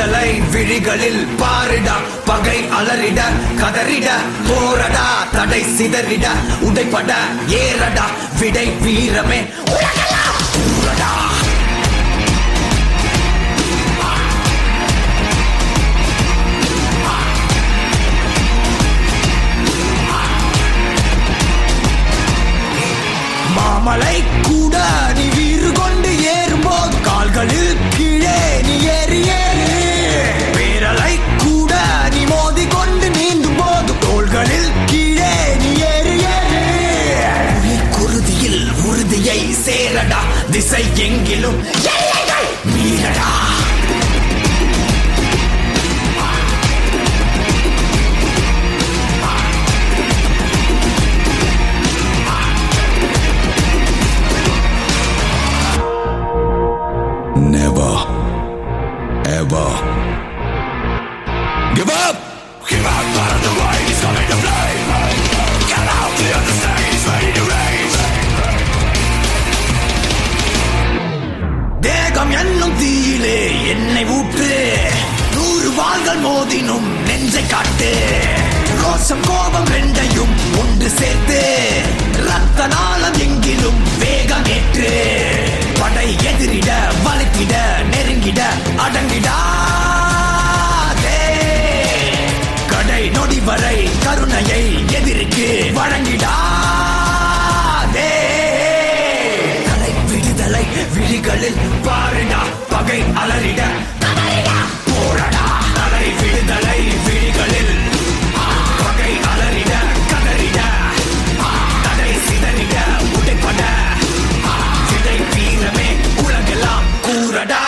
விடுதலை விழிகளில் பாரிட பகை அலறிட கதறிட போரடா தடை சிதறிட உடைப்பட ஏறடா விடை வீரமே உலகடா. மாமலை கூட நீ வீறு கொண்டு ஏறும்போது கால்களில் கீழே நீ ஏறி ஏறு. பேரலை கூட நீ மோதி கொண்டு நீந்தும் போது தோள்களில் கீழே நீ ஏறி ஏறு. குருதியில் உறுதியை சேரடா திசை எங்கிலும் மீறடா. Never, ever give up. Give up, part of the rain is coming to play. Get out, clear the stage, ready to race. தேகம் என்னும் தீயிலே என்னை ஊற்று. 100 வாள்கள் மோதினும் நெஞ்சை காட்டு. ரோஷம் கோபம் ரெண்டையும் ஒன்று சேர்த்து ரத்த நாளம் எங்கிலும் வேகம் ஏற்று. படை எதிரிட வலிக்கிட நெருங்கிட அடங்கிடாதே. கடை நொடி வரை கருணையை எதிரிக்கு வழங்கிடாதே. தலை விடுதலை விழிகளில் பாரிடா பகை அலறிட போரடா. தலை விடுதலை விழிகளில் பகை அலறிட கதறிட தடை சிதறிட உடைப்பட விடை வீரமே உலகெல்லாம் கூறடா.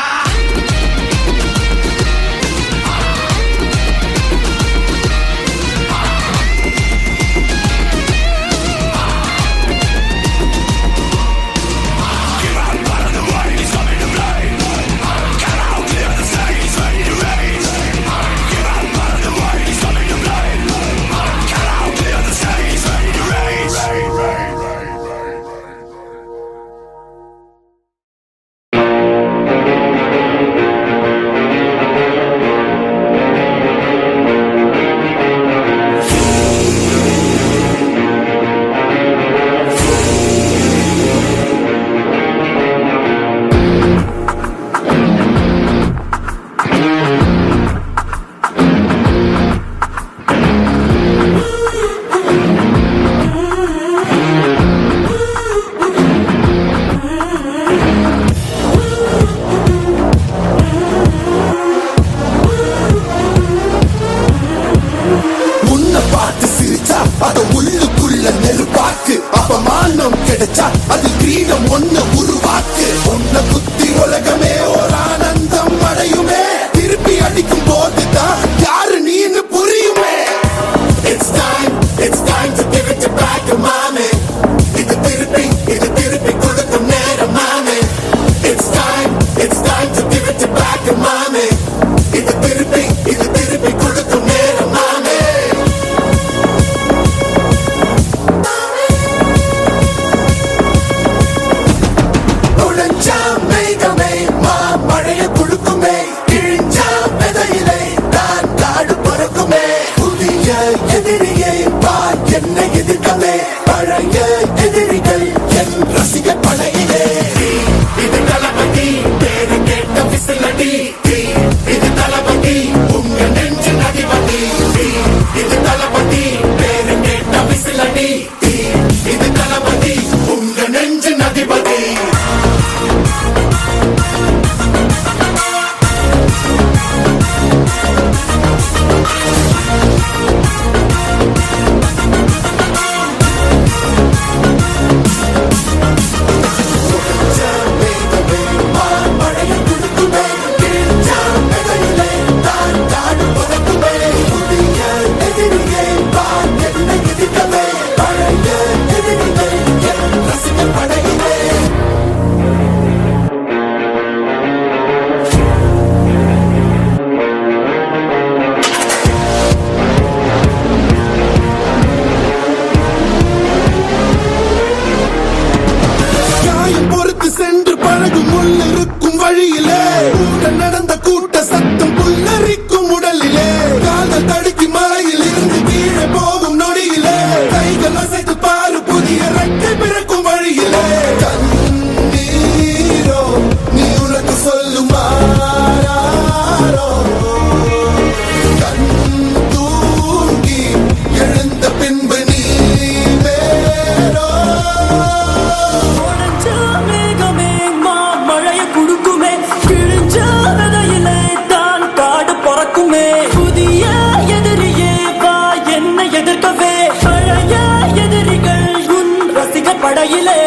வரையிலே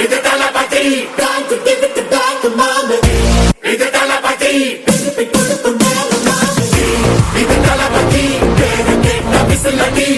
இது தளபதி Time to give it back to mama. இது தளபதி திருப்பி கொடுக்கும் நேரம் நாமே. இது தளபதி பேரு கேட்ட விசிலடி